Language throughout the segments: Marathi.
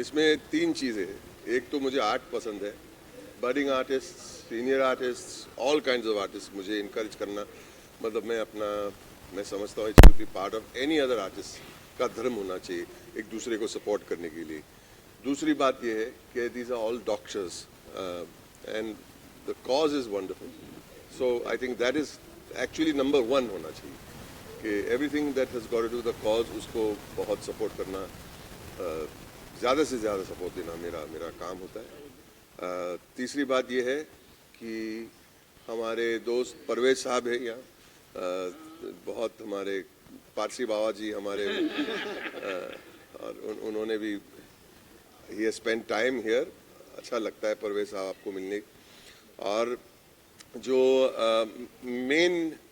इसमें तीन चीज़ें हैं। एक तो मुझे आर्ट पसंद है, budding artist, senior artist, all kinds of artist मुझे इनकरेज करना, मतलब मैं समझता हूँ it should be part of any other artist का धर्म होना चाहिए, एक दूसरे को सपोर्ट करने के लिए। दूसरी बात यह है कि these are all doctors and the cause is wonderful, so I think that is actually number one होना चाहिए कि everything that has got to the cause, उसको बहुत सपोर्ट करना, ज़्यादा से ज़्यादा सपोर्ट देना मेरा काम होता है। तीसरी बात यह है कि हमारे दोस्त परवेज साहब हैं यहाँ, बहुत हमारे पारसी बाबा जी हमारे और उन्होंने भी he has spend time here, अच्छा लगता है परवेज साहब आपको मिलने। और जो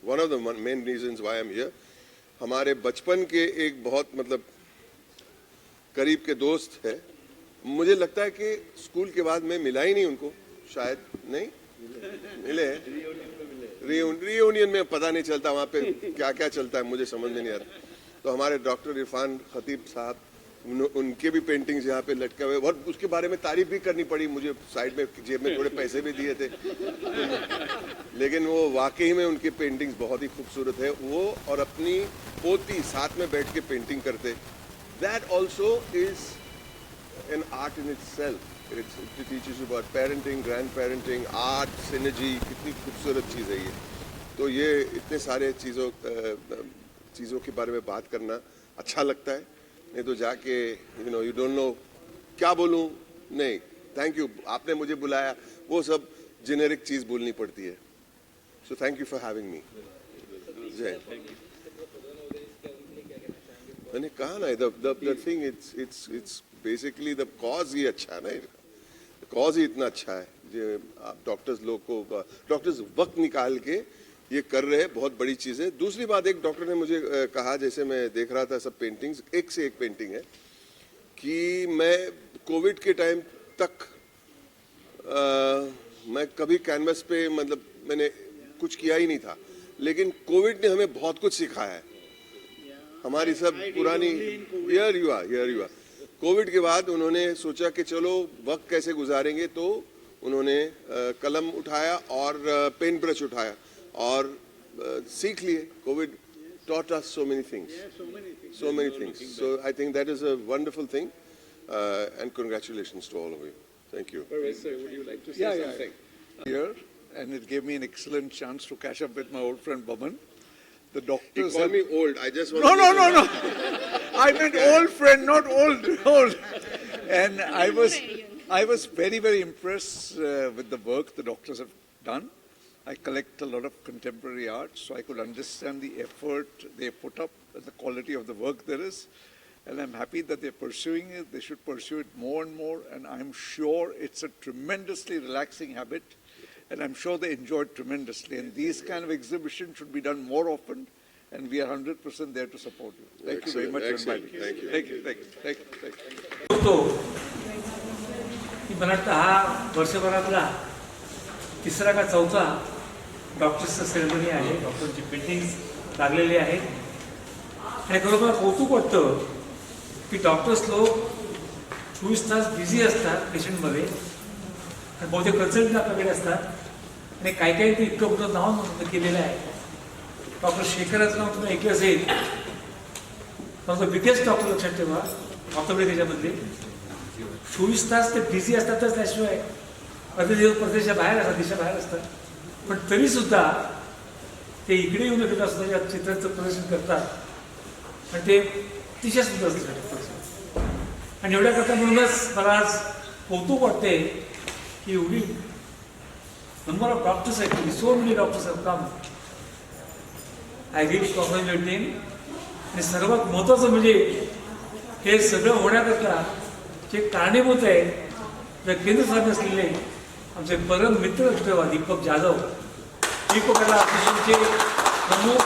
one of the main reasons why I am here, हमारे बचपन के एक बहुत मतलब करीब के दोस्त है, मुझे लगता है कि स्कूल के बाद मैं मिला ही नहीं उनको, शायद नहीं मिले हैं। रियूनियन में पता नहीं चलता वहाँ पे क्या क्या चलता है, मुझे समझ में नहीं आता। तो हमारे डॉक्टर इरफान खतीब साहब, उनके भी पेंटिंग्स यहाँ पे लटके हुए, और उसके बारे में तारीफ भी करनी पड़ी मुझे, साइड में जेब में थोड़े पैसे भी दिए थे लेकिन वो वाकई में उनकी पेंटिंग्स बहुत ही खूबसूरत है। वो और अपनी पोती साथ में बैठ के पेंटिंग करते, that also is an art in itself. It teaches you about parenting, grandparenting, art, synergy, कितनी खूबसूरत चीज़ है ये। तो ये इतने सारे चीज़ों के बारे में बात करना अच्छा लगता है, नहीं तो जाके यू डोंट नो क्या बोलूँ, नहीं थैंक यू आपने मुझे बुलाया, वो सब जेनेरिक चीज़ बोलनी पड़ती है। So thank you for having me. जय। मैंने कहा ना the thing it's basically the cause ही अच्छा है ना, कॉज ही इतना अच्छा है जो आप डॉक्टर्स लोग को, डॉक्टर्स वक्त निकाल के ये कर रहे हैं, बहुत बड़ी चीज़ है। दूसरी बात, एक डॉक्टर ने मुझे कहा, जैसे मैं देख रहा था सब पेंटिंग्स, एक से एक पेंटिंग है, कि मैं कोविड के टाइम तक मैं कभी कैनवस पे मतलब मैंने कुछ किया ही नहीं था, लेकिन कोविड ने हमें बहुत कुछ सिखाया है। हमारी सब पुरानी हियर यू आर कोविड के बाद उन्होंने सोचा कि चलो वक्त कैसे गुजारेंगे, तो उन्होंने कलम उठाया और पेन ब्रश उठाया और सीख लिए। Covid taught us so many things. So I think that is a wonderful thing, and congratulations to all of you. Thank you. Sir, would you like to say something? Here, and it gave me an excellent chance to catch up with my old friend Baman. The You doctors call have... me old. I just want No. I meant old friend, not old. And I was very, very impressed with the work the doctors have done. I collect a lot of contemporary art, so I could understand the effort they put up and the quality of the work there is. And I'm happy that they're pursuing it. They should pursue it more and more. And I'm sure it's a tremendously relaxing habit. And I'm sure they enjoy it tremendously. And these kind of exhibitions should be done more often. And we are 100% there to support you. Thank you very much for Excellent. inviting Thank you. Thank you. होतो की मला वाटतं हा वर्षभरातला तिसरा का चौथा डॉक्टर्सचा सेरेमनी आहे, डॉक्टरची पेंटिंग्स लागलेली आहेत. आणि खरोखर कौतुक वाटतं की डॉक्टर्स लोक 24 तास बिझी असतात पेशंटमध्ये, आणि बहुतेक कन्सल्टंट आपल्याकडे असतात, आणि काही ते इतकं मोठं नाव नोंद केलेलं आहे. डॉक्टर शेखराचं नाव तुम्ही ऐकलं असेल, माझं बिगेस्ट डॉक्टर लक्षात ठेवा ऑर्थोपेडिक त्याच्यामधले. 24 तास ते बिझी असतातच, त्याशिवाय अर्धे दिवस परदेशा बाहेर असतात, देशाबाहेर असतात, पण तरीसुद्धा ते इकडे येऊन सुद्धा या चित्राचं प्रदर्शन करतात, आणि ते अतिशय सुंदर असतात. आणि एवढ्या करता म्हणूनच मला आज कौतुक वाटते की एवढी नंबर ऑफ डॉक्टर्स आहेत, so many doctors have come. I relief कॉन्ग्रॅच्युलेट them. आणि सर्वात महत्त्वाचं म्हणजे हे सगळं होण्याकरता जे कारणीभूत आहे, त्या केंद्र सरकार असलेले आमचे परम मित्र ठेवा दीपक जाधव, दीपक कला असोसिएशनचे प्रमुख.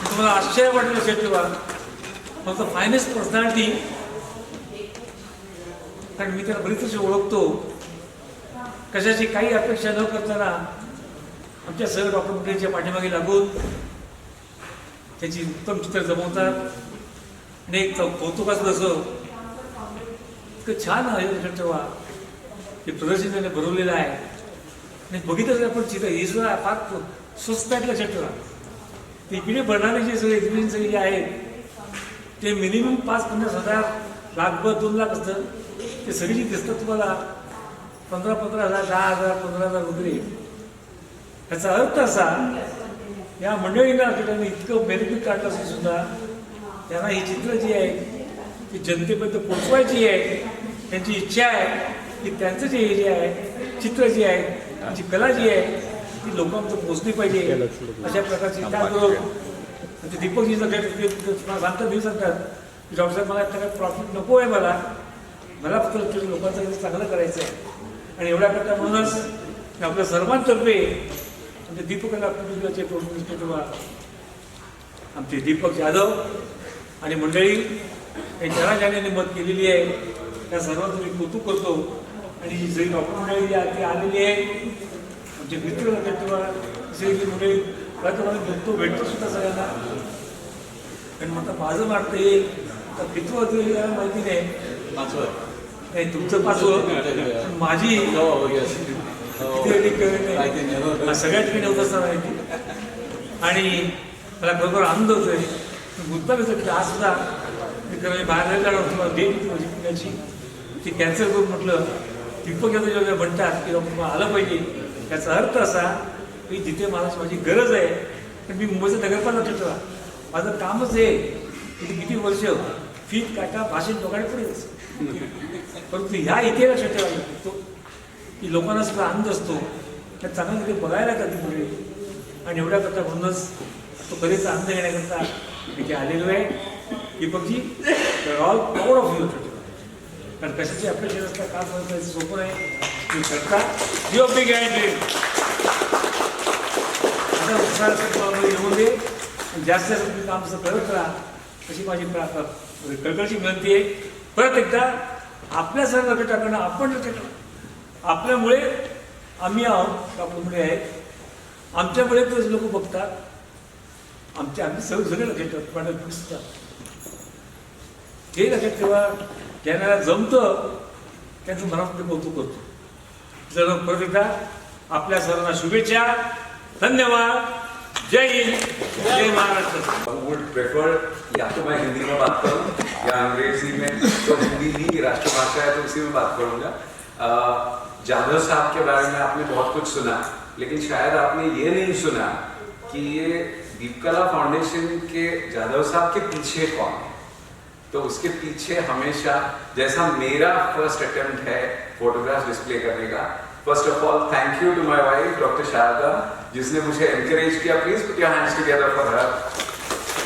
तुम्हाला आश्चर्य वाटेल लक्षात ठेवा, फक्त फायनेस्ट पर्सनॅलिटी, कारण मी त्याला बरीच अशी ओळखतो, कशाची काही अपेक्षा न करताना आमच्या सह डॉक्टर मंडळीच्या पाठीमागे लागून त्याची उत्तम चित्र जमवतात. आणि एक कौतुकाचं असं इतकं छान आहे लक्षात ठेवा ते प्रदर्शन त्याने भरवलेलं आहे आणि बघितलं तर आपण चित्र ही सुद्धा फार स्वस्त आहेत लक्षात ठेवा. ते इकडे भरणारे जे सगळे एक्झिबिशन सगळे जे आहेत ते मिनिमम 5-50,000 लाखभर 2 लाख असतं. ते सगळी जी दिसतात तुम्हाला 15,000, 10,000, 15,000 वगैरे. याचा अर्थ असा या मंडळींना त्यांनी इतकं बेनिफिट काढलं असून सुद्धा त्यांना ही चित्र जी आहे ती जनतेपर्यंत पोचवायची आहे. त्यांची इच्छा आहे की त्यांचं जे आहे चित्र जे आहे त्यांची कला जी आहे ती लोकांपर्यंत पोचली पाहिजे. अशा प्रकारची त्याचबरोबर ते दीपकजी सांगतात मी सांगतात की डॉक्टर साहेब मला काय प्रॉफिट नको आहे मला फक्त लोकांचं चांगलं करायचं आहे आणि एवढ्या करता म्हणूनच आपल्या सर्वांतर्फे म्हणजे दीपकला किंवा आमचे दीपक जाधव आणि मंडळी यांच्या ज्याने मत केलेली आहे त्या सर्वांचं मी कौतुक करतो. आणि जी सगळी डॉक्टर मंडळी जी ती आलेली आहे आमचे मित्र किंवा सगळी मंडळी मला बघतो भेटतो सुद्धा सगळ्यांना. आणि म्हणता माझं वाटतं हे तर पितृ माहिती नाही तुमचं पाचवं माझी सगळ्या ठिकाणी होत असताना माहिती. आणि मला खरोखर आनंद होतोय मुद्दा कसं की आज सुद्धा मी बाहेर जाणार होतो मला डेट माझी पुण्याची ती कॅन्सल करून म्हटलं दीपक यादव जेव्हा म्हणतात की मला आलं पाहिजे. याचा अर्थ असा की जिथे मला माझी गरज आहे तर मी मुंबईचं नगरपाल लक्षात ठेवा माझं कामच आहे की किती वर्ष फीत काटा भाषण दोघांनी पुढेच. परंतु ह्या इथे लक्षात ठेवायला लागतो की लोकांना सुद्धा आनंद असतो त्या चांगलं तिथे बघायला कधी पुढे. आणि एवढ्या करता म्हणूनच तो कधीच आनंद घेण्याकरता इथे आलेलो आहे. Deepakji all proud of you. कारण कशाची अपेक्षा असतात काम करायचं सोपं आहे तुम्ही करता यू बिग हँड आता उत्साह येऊन दे जास्त तुम्ही काम असं करत राहा अशी माझी कळकळीची विनंती आहे. परत एकदा आपल्या सर्व लक्ष टाकणं आपण लक्ष टाकणं आपल्यामुळे आम्ही आहोत आपल्यामुळे आहेत आमच्यामुळे तर लोक बघतात आम्ही सगळे लक्षात ठेवतात. हे लक्षात ठेवा ज्यांना जमतं त्यांचं मनामध्ये कौतुक करतो. जर परत एकदा आपल्या सर्वांना शुभेच्छा. धन्यवाद. जय हिंद जय महाराष्ट्र. वुड प्रेफर या तो मैं हिंदी में बात करूं या अंग्रेजी में. तो हिंदी ही राष्ट्रभाषा है तो उसी में बात करूंगा. जाधव साहब के बारे में आपने बहुत कुछ सुना लेकिन शायद आपने ये नहीं सुना कि ये दीपकला फाउंडेशन के जाधव साहब के पीछे कौन है. तो उसके पीछे हमेशा जैसा मेरा फर्स्ट अटेम्प्ट है फोटोग्राफ डिस्प्ले करने का. First of all thank you to my wife doctor Sharda जिसने मुझे एनकरेज किया. Please put your hands together for her.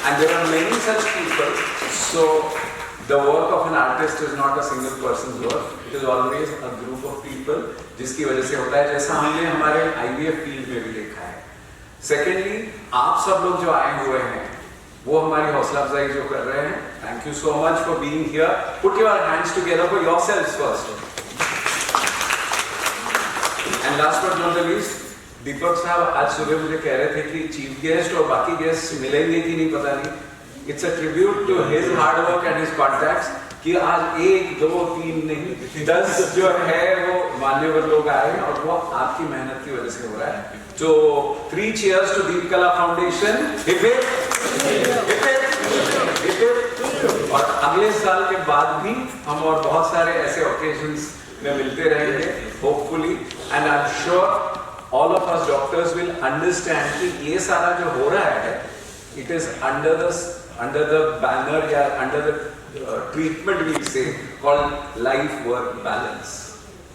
And there are many such people. So the work of an artist is not a single person work. It is always a group of people जिसकी वजह से होता है जैसा हमने हमारे IVF फील्ड में भी देखा है. सेकेंडली आप सब लोग जो आए हुए हैं वो हमारी हौसला अफजाई जो कर रहे हैं. Thank you so much for being here. Put your hands together for yourselves first. And last but not the least Deepak साहब आज सुबह मुझे कह रहे थे कि चीफ गेस्ट और बाकी गेस्ट मिलेंगे कि नहीं पता नहीं. It's a tribute to his hard work and his contacts कि आज 1, 2, 3 नहीं 10 जो है वो मान्यवर लोग आए हैं और वो आपकी मेहनत की वजह से हो रहा है. So 3 cheers to Deepkala foundation. Hip hip. और अगले साल के बाद भी हम और बहुत सारे ऐसे ओकेजन्स में मिलते रहेंगे hopefully. And I am sure all of us doctors will understand कि ये सारा जो हो रहा है it is under the banner या under the treatment we say called life work balance.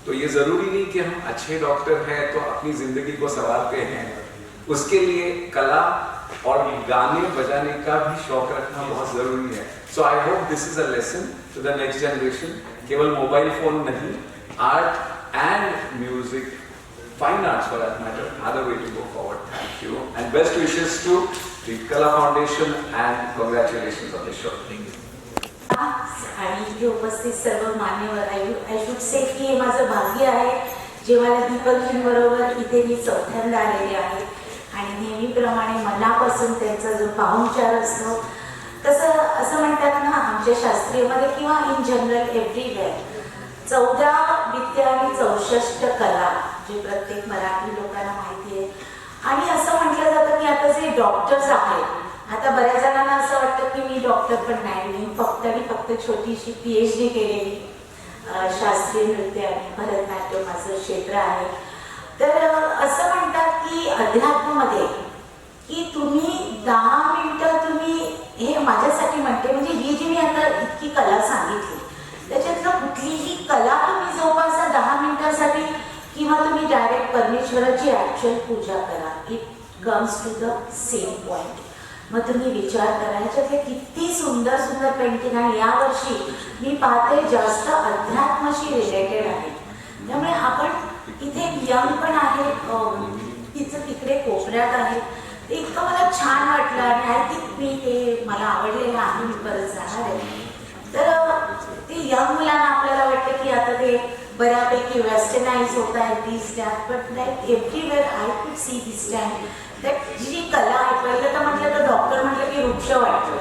तो ये जरूरी नहीं कि हम अच्छे डॉक्टर हैं तो अपनी जिंदगी को संवारते हैं. उसके लिए कला और गाने बजाने का भी शौक रखना बहुत जरूरी है. So I hope this is a lesson to the next generation. केवल मोबाइल फोन नहीं, art and music, fine arts for that matter, other way to go forward. Thank you and best wishes to Deepkala foundation and congratulations on the show. आणि इथे उपस्थित सर्व मान्यवर आय शुड से की हे माझं भाग्य आहे जे मला दीपकजींबरोबर इथे मी चौथ्यांदा आलेले आहे. आणि नेहमीप्रमाणे मनापासून त्यांचा जो पाहुणचार असतो तसं असं म्हणतात ना आमच्या शास्त्रीयमध्ये किंवा इन जनरल एव्हरीवेअर 14 विद्या आणि 64 कला, जे प्रत्येक मराठी लोकांना माहिती आहे. आणि असं म्हटलं जातं की आता जे डॉक्टर्स आहेत, आता बऱ्याच जणांना असं वाटतं की मी डॉक्टर पण नाही, मी फक्त आणि फक्त छोटीशी PhD केलेली, शास्त्रीय नृत्य आणि भरतनाट्य माझं क्षेत्र आहे. तर असं म्हणतात की अध्यात्मामध्ये की तुम्ही 10 मिनिटं तुम्ही, हे माझ्यासाठी म्हणते, म्हणजे ही जी मी आता इतकी कला सांगितली त्याच्यातलं कुठलीही कला तुम्ही जोपासा 10 मिनिटांसाठी, किंवा तुम्ही डायरेक्ट परमेश्वराची ऍक्च्युअल पूजा करा. It comes to the same point. मग तुम्ही विचार करा ह्याच्यातले किती सुंदर सुंदर पेंटिंग, आणि यावर्षी मी पाहते जास्त अध्यात्माशी रिलेटेड आहे. त्यामुळे आपण इथे यंग पण आहे, तिचं तिकडे कोपऱ्यात आहे. ते इतकं मला छान वाटलं आणि आय थिंक मी ते मला आवडलेलं आहे, मी परत जाणार आहे. तर ते यंग मुलांना आपल्याला वाटतं की आता ते बऱ्यापैकी वेस्टर्नाइज होत आहे this that, but like everywhere I could see this time that जी कला आहे. पहिलं तर म्हटलं तर डॉक्टर म्हटलं की वृक्ष वाटतं,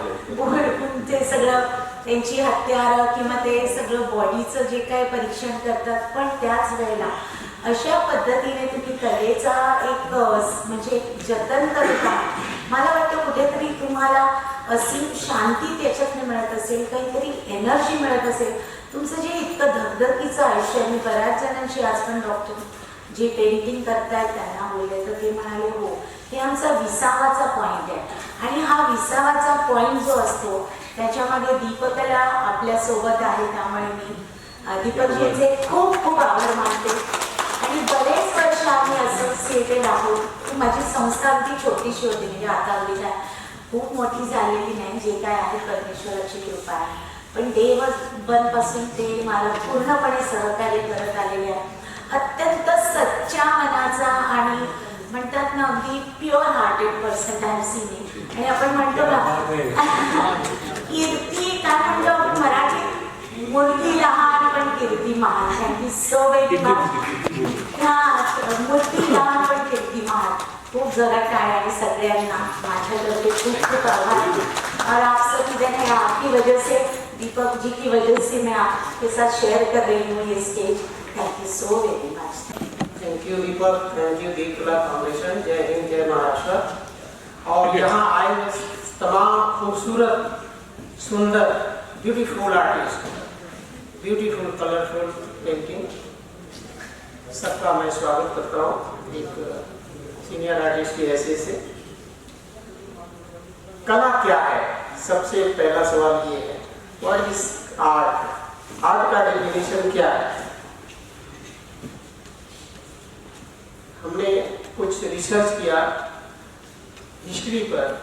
ते सगळं त्यांची हत्यारं किंवा ते सगळं बॉडीचं जे काय परीक्षण करतात, पण त्याच वेळेला अशा पद्धतीने तुम्ही कलेचा एक म्हणजे जतन करता. मला वाटतं कुठेतरी तुम्हाला असीम शांती त्याच्यातनं मिळत असेल, काहीतरी एनर्जी मिळत असेल. तुमचं जे इतकं धगधगीचं आयुष्य, मी बऱ्याच जणांशी आज पण डॉक्टर जे पेंटिंग करतायत त्यांना बोलले तर ते म्हणाले हो हे आमचा 20वाचा पॉईंट आहे. आणि हा 20वाचा पॉईंट जो असतो त्याच्यामध्ये दीपकला आपल्यासोबत आहे, त्यामुळे मी दीपकजींचे खूप खूप आभार मानते. आणि बरेच वर्ष आम्ही असोसिएटेड आहोत. माझी संस्था अगदी छोटीशी होती, म्हणजे आता अगदी काय खूप मोठी झालेली नाही, जे काय आहे परमेश्वराची कृपा आहे. पण डे 1 पासून ते मला पूर्णपणे सहकार्य करत आलेले आहे. अत्यंत सच्च्या मनाचा आणि म्हणतात ना अगदी pure hearted person I seen it. आणि आपण म्हणतो ना कीर्ती, काय म्हणतो आपण मराठीत, मूर्ती लहान पण कीर्ती महान. Thank you so very much. मूर्ती लहान पण कीर्ती महान. खूप जरा टाळ्या आणि सगळ्यांना माझ्यातर्फे खूप खूप आभार. और आप सभी जन है, आपकी वजह से, दीपक जी की वजह से मैं आपके साथ शेयर कर रही हूँ ये stage. Thank you so very much. Thank you Deepak, thank you Deepkala foundation. जय हिंद, जय महाराष्ट्र. और यहाँ आए हुए तमाम खूबसूरत, सुंदर, beautiful artist, beautiful colourful painting, सबका मैं स्वागत करता हूँ एक सीनियर आर्टिस्ट की हैसियत से. कला क्या है? सबसे पहला सवाल ये है, व्हाट इज आर्ट? आर्ट का डेफिनेशन क्या है? हमने कुछ रिसर्च किया हिस्ट्री पर,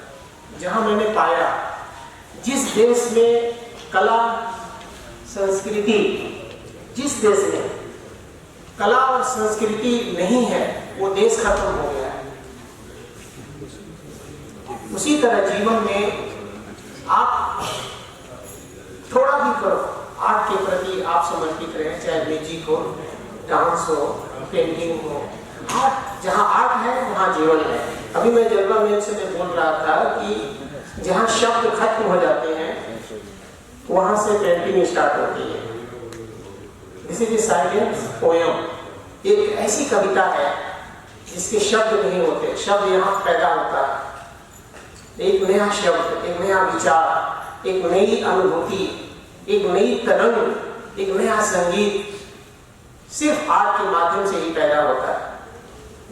जहां मैंने पाया जिस देश में कला संस्कृति, जिस देश में कला और संस्कृति नहीं है वो देश खत्म हो गया है. उसी तरह जीवन में आप थोड़ा भी करो, आर्ट के प्रति आप समर्पित रहें, चाहे म्यूजिक हो, डांस हो, पेंटिंग हो. आर्ट, जहाँ आर्ट है वहाँ जीवन है. अभी मैं जलवा मेल से मैं बोल रहा था कि जहाँ शब्द खत्म हो जाते हैं वहाँ से पेंटिंग स्टार्ट होती है. दिस इज साइलेंस पोयम. एक ऐसी कविता है जिसके शब्द नहीं होते, शब्द यहाँ पैदा होता है. एक नया शब्द, एक नया विचार, एक नई अनुभूति, एक नई तरंग, एक नया संगीत सिर्फ आर्ट के माध्यम से ही पैदा होता है.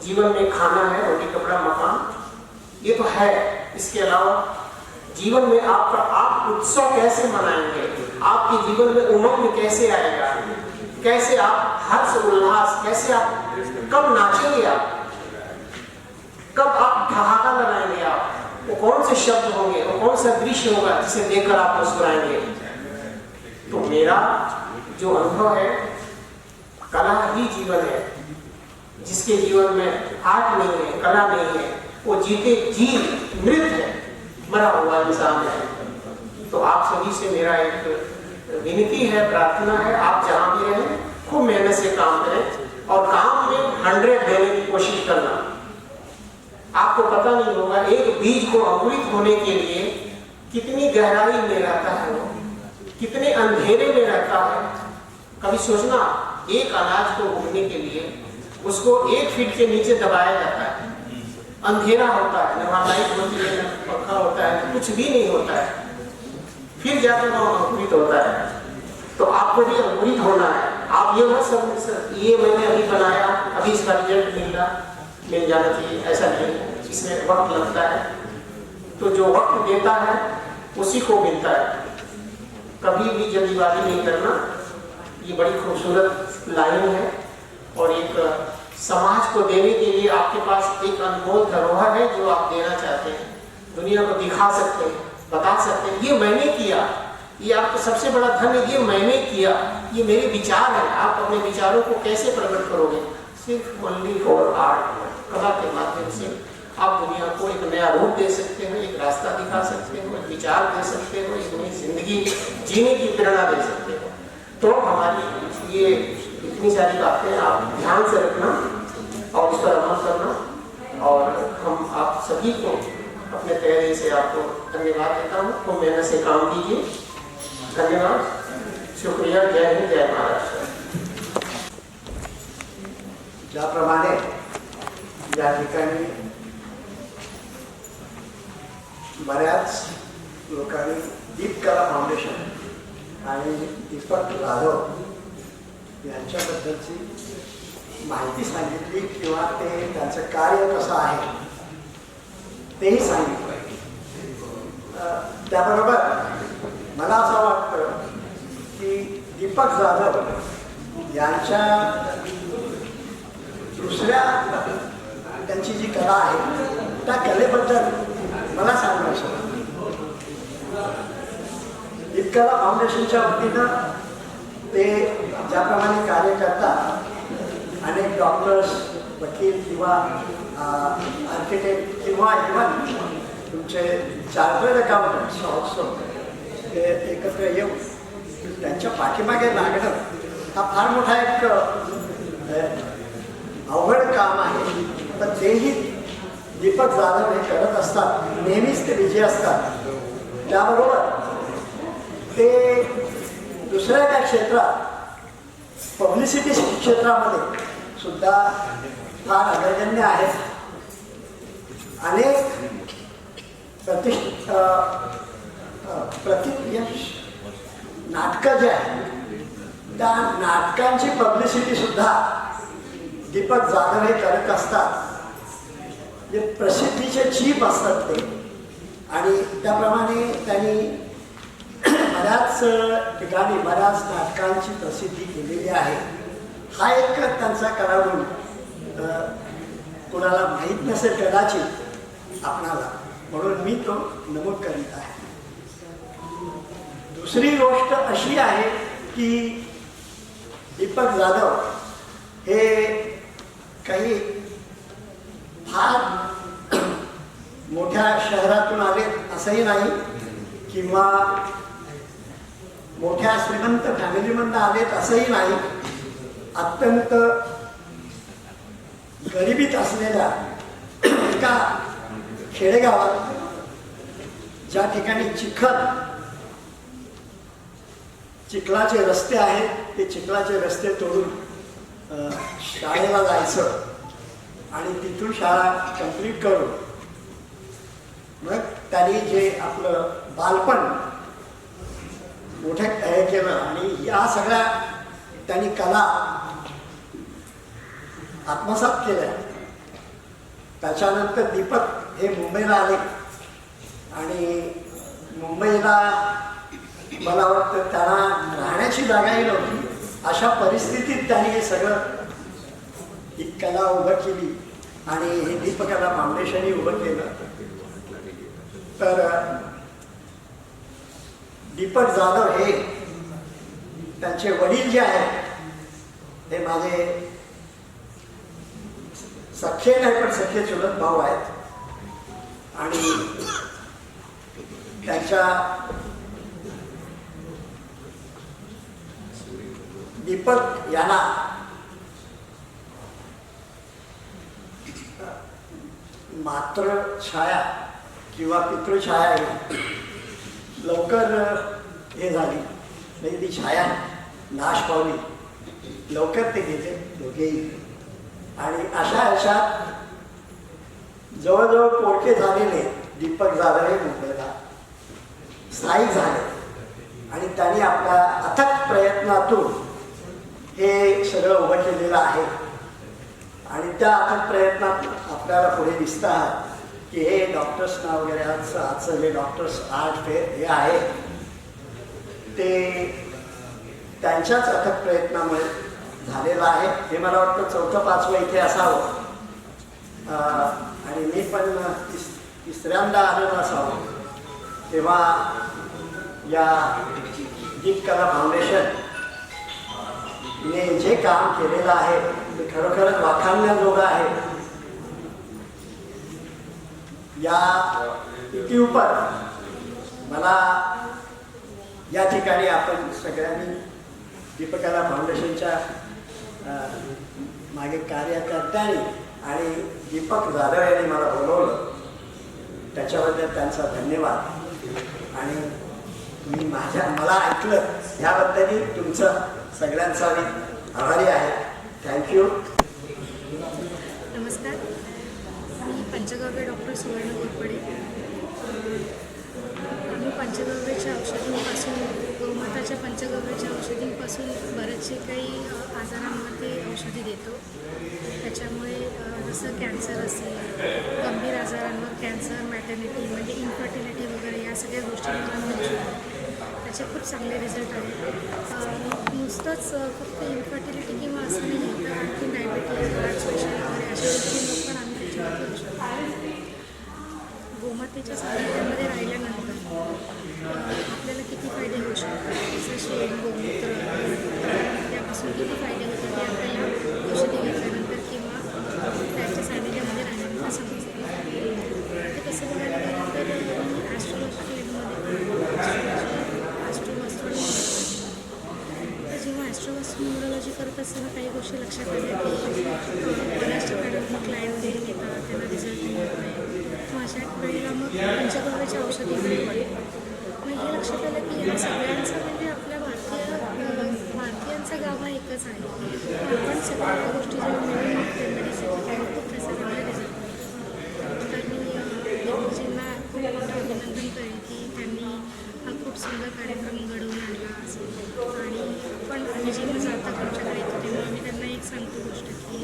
जीवन में खाना है, रोटी कपड़ा मकान, ये तो है. इसके अलावा जीवन में आपका आप उत्सव कैसे मनाएंगे, आपके जीवन में उमंग कैसे आएगा, कैसे आप हर्ष उल्लास, कैसे आप कब नाचेंगे, आप कब आप ठहाका लगाएंगे, आप वो कौन से शब्द होंगे, वो कौन सा दृश्य होगा जिसे देखकर आप मुस्कुराएंगे. तो मेरा जो अनुभव है, कला ही जीवन है. जिसके जीवन में आर्ट नहीं है, कला नहीं है, वो जीते जी मृत है, मरा हुआ इंसान है. तो आप सभी से मेरा एक विनती है, प्रार्थना है, आप जहाँ भी रहें खूब मेहनत से काम करें और काम में 100 देने की कोशिश करना. आपको पता नहीं होगा एक बीज को अंकुरित होने के लिए कितनी गहराई में रहता है, वो कितने अंधेरे में रहता है, कभी सोचना, एक अनाज को उगने के लिए उसको 1 फीट के नीचे दबाया जाता है, अंधेरा होता है, न वहाँ लाइट होती है, न पंखा होता है, कुछ भी नहीं होता है, फिर जाकर वो अंकुरित होता है। तो आपको भी अंकुरित होना है। आप ये मत समझ ये मैंने अभी बनाया, अभी इसका रिजल्ट मिल जाना चाहिए, ऐसा नहीं। इसमें वक्त लगता है, तो जो वक्त देता है उसी को मिलता है। कभी भी जल्दीबाजी नहीं करना। ये बड़ी खूबसूरत लाइन है और एक समाज को देने के लिए आपके पास एक अनमोल धरोहर है जो आप देना चाहते हैं, दुनिया को दिखा सकते हैं, बता सकते हैं ये मैंने किया। ये आपका सबसे बड़ा धन है, ये मैंने किया, ये मेरे विचार है। आप अपने विचारों को कैसे प्रकट करोगे? सिर्फ ओनली फॉर आर्ट, कला के माध्यम से आप दुनिया को एक नया रूप दे सकते हो, एक रास्ता दिखा सकते हो, एक विचार दे सकते हो, एक नई जिंदगी जीने की प्रेरणा दे सकते हो। तो हमारी ये इतनी सारी बातें आप ध्यान से रखना और उस पर अमल करना। और हम आप सभी को अपने तहे से आपको धन्यवाद देता हूँ। तो मेहनत से काम कीजिए। धन्यवाद, शुक्रिया, जय हिंद, जय महाराष्ट्र। ज्याप्रमाणे या ठिकाणी बऱ्याच लोकांनी दीपकला फाउंडेशन आणि दीपक जाधव यांच्याबद्दलची माहिती सांगितली किंवा ते त्यांचं कार्य कसं आहे तेही सांगितलं. त्याबरोबर मला असं वाटतं की दीपक जाधव यांच्या दुसऱ्या त्यांची जी कला आहे त्या कलेबद्दल मला सांगायचं. दीपकला फाउंडेशनच्या वतीनं ते ज्याप्रमाणे कार्य करतात, अनेक डॉक्टर्स, वकील किंवा आर्किटेक्ट किंवा इव्हन तुमचे चार्टर्ड अकाउंटंट्स ऑल्सो ते एकत्र येऊन त्यांच्या पाठीमागे लागणं हा फार मोठा एक अवघड काम आहे. पण तेही दीपक जाधव हे करत असतात, नेहमीच ते विजयी असतात. त्याबरोबर ते दुसऱ्या त्या क्षेत्रात पब्लिसिटी क्षेत्रामध्ये सुद्धा फार अग्रगण्य आहेत. अनेक नाटकं जे आहेत त्या नाटकांची पब्लिसिटी सुद्धा दीपक जाधव हे करत असतात. जे प्रसिद्धीचे चीप असतात ते, आणि त्याप्रमाणे त्यांनी बऱ्याच ठिकाणी बऱ्याच नाटकांची प्रसिद्धी केलेली आहे. हा एक त्यांचा कलागुण कोणाला माहीत नसेल कदाचित आपणाला, म्हणून मी तो नमूद करीत आहे. दुसरी गोष्ट अशी आहे की दीपक जाधव हे काही फार मोठ्या शहरातून आले असंही नाही किंवा मोठ्या श्रीमंत फॅमिलीमधून आलेत असंही नाही. अत्यंत गरिबीत असलेल्या एका खेडेगावात, ज्या ठिकाणी चिखलाचे रस्ते आहेत, ते चिखलाचे रस्ते तोडून शाळेला जायचं आणि तिथून शाळा कंप्लीट करून मग त्यांनी जे आपलं बालपण मोठे हे केलं आणि या सगळ्या त्यांनी कला आत्मसात केल्या. त्याच्यानंतर दीपक हे मुंबईला आले आणि मुंबईला मला वाटतं त्यांना राहण्याची जागाही नव्हती. अशा परिस्थितीत त्यांनी हे सगळं ही कला उभं केली आणि हे दीपकला फाउंडेशनही उभं केलं. तर दीपक जाधव हे त्यांचे वडील जे आहेत ते माझे सख्खे नाही पण सख्खे चुलत भाऊ आहेत. आणि त्यांच्या दीपक यांना मातृछाया किंवा पितृछाया लवकर हे झाली, नाही ती छाया नाश पावली. लवकर ते गेले दोघेही. आणि अशा ह्याच्यात जवळजवळ पोटके झालेले दीपक जाधव हे मुंबईला स्थायिक झाले आणि त्यांनी आपल्या अथक प्रयत्नातून हे सगळं उभं केलेलं आहे. आणि त्या अथक प्रयत्नात आपल्याला पुढे दिसतं आहे की हे डॉक्टर्सना वगैरे आजचं जे डॉक्टर्स आर्ट फेअर हे आहे ते त्यांच्याच अथक प्रयत्नामुळे झालेलं आहे. हे मला वाटतं 4th-5वं इथे असावं आणि मी पण तिसऱ्यांदा आलेलो असावं. तेव्हा या दीपकला फाउंडेशनने जे काम केलेलं आहे ते खरोखरच वाखाणण्याजोगं आहे. या युट्यूबवर मला या ठिकाणी आपण सगळ्यांनी दीपकला फाउंडेशनच्या मागे कार्यकर्त्यांनी आणि दीपक जाधव यांनी मला बोलवलं त्याच्याबद्दल त्यांचा धन्यवाद. आणि मी मला ऐकलं ह्याबद्दलही तुमचं सगळ्यांचा मी आभारी आहे. थँक्यू. नमस्कार, मी पंचगव्य डॉक्टर सुवर्ण घोरपडे. आम्ही पंचगव्याच्या औषधींपासून गोमाताच्या पंचगव्याच्या औषधींपासून बरेचसे काही आजारांमध्ये औषधी देतो. त्याच्यामुळे जसं कॅन्सर असेल, गंभीर आजारांवर कॅन्सर, मॅटर्निटी म्हणजे इन्फर्टिलिटी वगैरे या सगळ्या गोष्टींवर आम्ही औषध त्याचे खूप चांगले रिझल्ट आहेत. नुसतंच फक्त इन्फर्टिलिटी किंवा असं नाही तर आणखी डायबिटीज, ब्लड प्रेशर वगैरे अशा गोष्टींवर पण आम्ही त्याच्यावरती औषध गोमातेच्या सानिध्यामध्ये राहिल्यानंतर आपल्याला किती फायदे होऊ शकतात. जसं शेण, गोमूत्र त्यापासून किती फायदे होतात ते आपल्याला औषधी घेतल्यानंतर किंवा त्याच्या सानिध्यामध्ये राहिल्यानंतर समजतं. ते कसं बघायला गेलं तर मी ॲस्ट्रोलॉजी फील्डमध्ये तर जेव्हा ॲस्ट्रोलॉजी करत असताना काही गोष्टी लक्षात आल्या की बऱ्याच ठिकाणी क्लायंट येतात त्यांना रिझल्ट मिळत नाही. मग अशा वेळेला मग पंचगव्याच्या औषधीकडे मग हे लक्षात आलं की ह्या सगळ्यांचं म्हणजे आपल्या भारतीयांचा गाभा एकच आहे. आपण सगळ्या गोष्टी जेव्हा मिळून मेडिसिन खूप त्याचे चांगले रिझल्ट. तर मी देवजींना खूप मोठं अभिनंदन करेन की त्यांनी हा खूप सुंदर कार्यक्रम घडवून आणला असेल. आणि आम्ही जेव्हा जातात आमच्याकडे येतो तेव्हा आम्ही त्यांना एक सांगतो गोष्ट की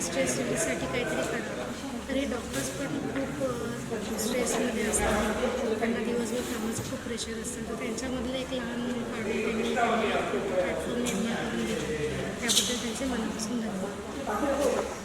स्ट्रेस रिलीजसाठी काहीतरी करा. तर हे डॉक्टर्स पण खूप स्ट्रेसमध्ये असतात, त्यांना दिवसभर कामाचं खूप प्रेशर असतं. तर त्यांच्यामधलं एक लहान काढून त्यांनी प्लॅटफॉर्म निर्माण करून दिला. त्याबद्दल त्यांचे मनापासून धन्यवाद.